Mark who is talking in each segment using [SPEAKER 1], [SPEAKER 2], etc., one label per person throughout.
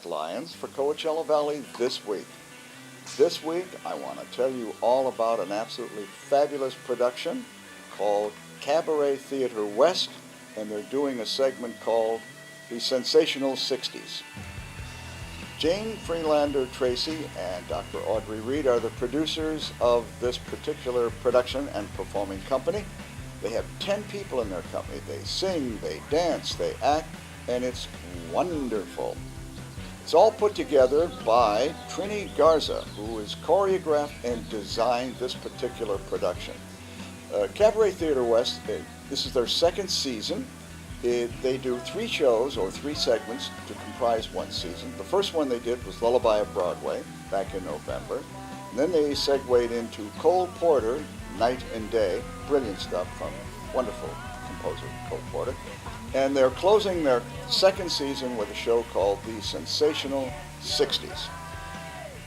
[SPEAKER 1] select Lyons for Coachella Valley this week. This week, I want to tell you all about an absolutely fabulous production called Cabaret Theatre West, and they're doing a segment called the Sensational 60s. Jane Freelander Tracy and Dr. Audrey Reed are the producers of this particular production and performing company. They have 10 people in their company. They sing, they dance, they act, and it's wonderful. It's all put together by Trini Garza, who has choreographed and designed this particular production. Cabaret Theatre West, this is their second season. They do 3 shows or 3 segments to comprise one season. The first one they did was Lullaby of Broadway back in November. And then they segued into Cole Porter, Night and Day. Brilliant stuff from wonderful composer Cole Porter. And they're closing their second season with a show called the Sensational 60s.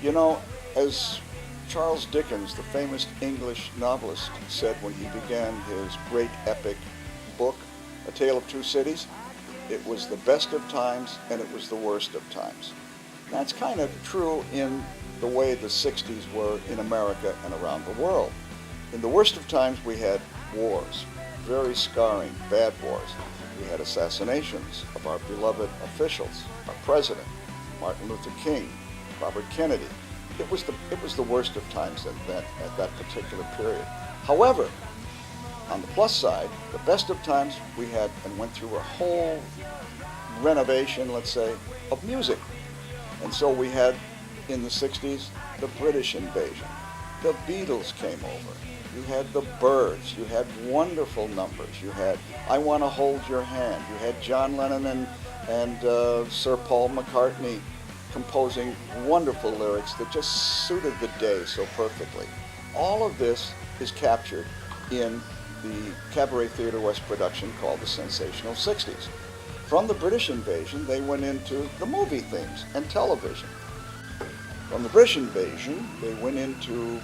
[SPEAKER 1] You know, as Charles Dickens, the famous English novelist, said when he began his great epic book, A Tale of Two Cities, it was the best of times and it was the worst of times. And that's kind of true in the way the 60s were in America and around the world. In the worst of times, we had wars, very scarring, bad wars. We had assassinations of our beloved officials, our president, Martin Luther King, Robert Kennedy. It was the worst of times at that particular period. However, on the plus side, the best of times, we had and went through a whole renovation, let's say, of music. And so we had, in the 60s, the British invasion. The Beatles came over. You had the Byrds. You had wonderful numbers. You had I Want to Hold Your Hand. You had John Lennon and Sir Paul McCartney composing wonderful lyrics that just suited the day so perfectly. All of this is captured in the Cabaret Theatre West production called the Sensational 60s. From the British invasion, they went into the movie themes and television. From the British invasion, they went into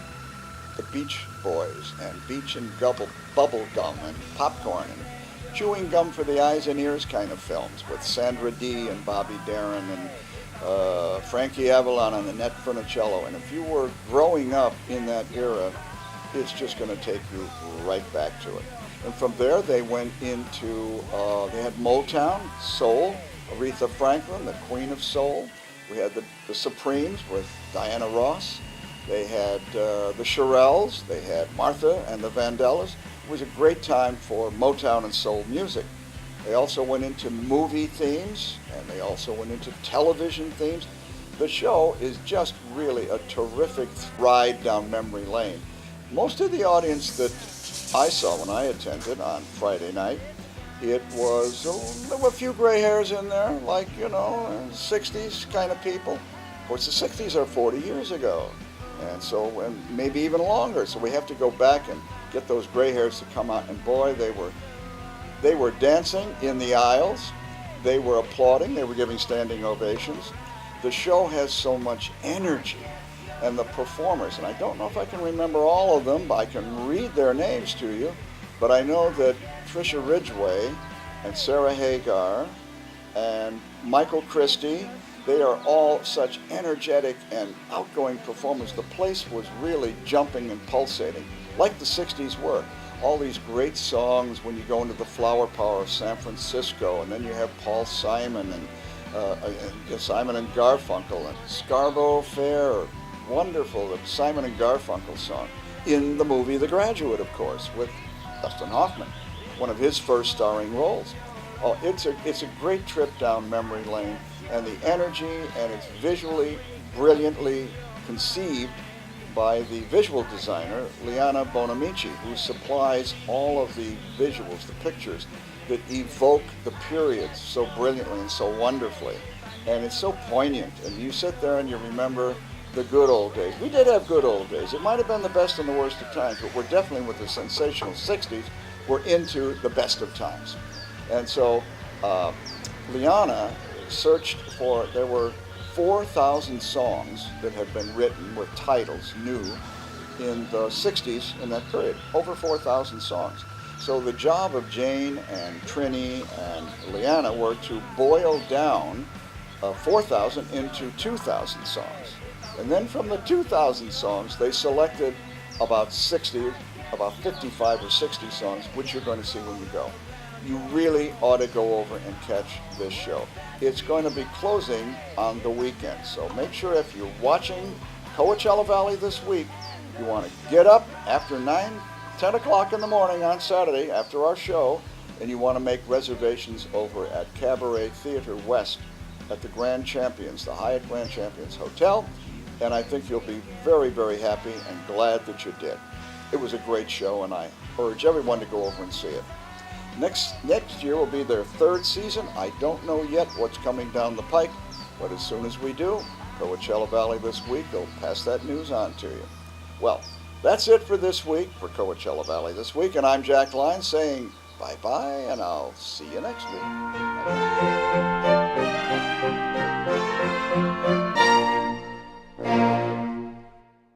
[SPEAKER 1] the Beach Boys and beach and bubble gum and popcorn and chewing gum for the eyes and ears kind of films with Sandra Dee and Bobby Darin and Frankie Avalon and Annette Funicello. And if you were growing up in that era, it's just going to take you right back to it. And from there, they went into, they had Motown, Soul, Aretha Franklin, the Queen of Soul. We had the Supremes with Diana Ross. They had the Shirelles. They had Martha and the Vandellas. It was a great time for Motown and soul music. They also went into movie themes, and they also went into television themes. The show is just really a terrific ride down memory lane. Most of the audience that I saw when I attended on Friday night, there were a few gray hairs in there, like, 60s kind of people. Of course, the 60s are 40 years ago, and maybe even longer. So we have to go back and get those gray hairs to come out. And boy, they were dancing in the aisles. They were applauding. They were giving standing ovations. The show has so much energy. And the performers, and I don't know if I can remember all of them, but I can read their names to you, but I know that Trisha Ridgway and Sarah Hagar and Michael Christie, they are all such energetic and outgoing performers. The place was really jumping and pulsating, like the 60s were. All these great songs when you go into the Flower Power of San Francisco, and then you have Paul Simon and Simon and Garfunkel and Scarborough Fair. Wonderful, the Simon and Garfunkel song in the movie The Graduate, of course, with Dustin Hoffman, one of his first starring roles. Oh, it's a great trip down memory lane, and the energy, and it's visually brilliantly conceived by the visual designer Liana Bonamici, who supplies all of the visuals, the pictures that evoke the periods so brilliantly and so wonderfully. And it's so poignant, and you sit there and you remember the good old days. We did have good old days. It might have been the best and the worst of times, but we're definitely, with the Sensational 60s, we're into the best of times. And so Liana searched for, there were 4,000 songs that had been written with titles new in the 60s in that period, over 4,000 songs. So the job of Jane and Trini and Liana were to boil down 4,000 into 2,000 songs. And then from the 2,000 songs, they selected about 55 or 60 songs, which you're going to see when you go. You really ought to go over and catch this show. It's going to be closing on the weekend, so make sure if you're watching Coachella Valley this week, you want to get up after 10 o'clock in the morning on Saturday after our show, and you want to make reservations over at Cabaret Theatre West at the Grand Champions, the Hyatt Grand Champions Hotel, and I think you'll be very, very happy and glad that you did. It was a great show, and I urge everyone to go over and see it. Next year will be their third season. I don't know yet what's coming down the pike, but as soon as we do, Coachella Valley this week, they'll pass that news on to you. Well, that's it for this week for Coachella Valley this week, and I'm Jack Lyons saying bye-bye, and I'll see you next week. Bye-bye.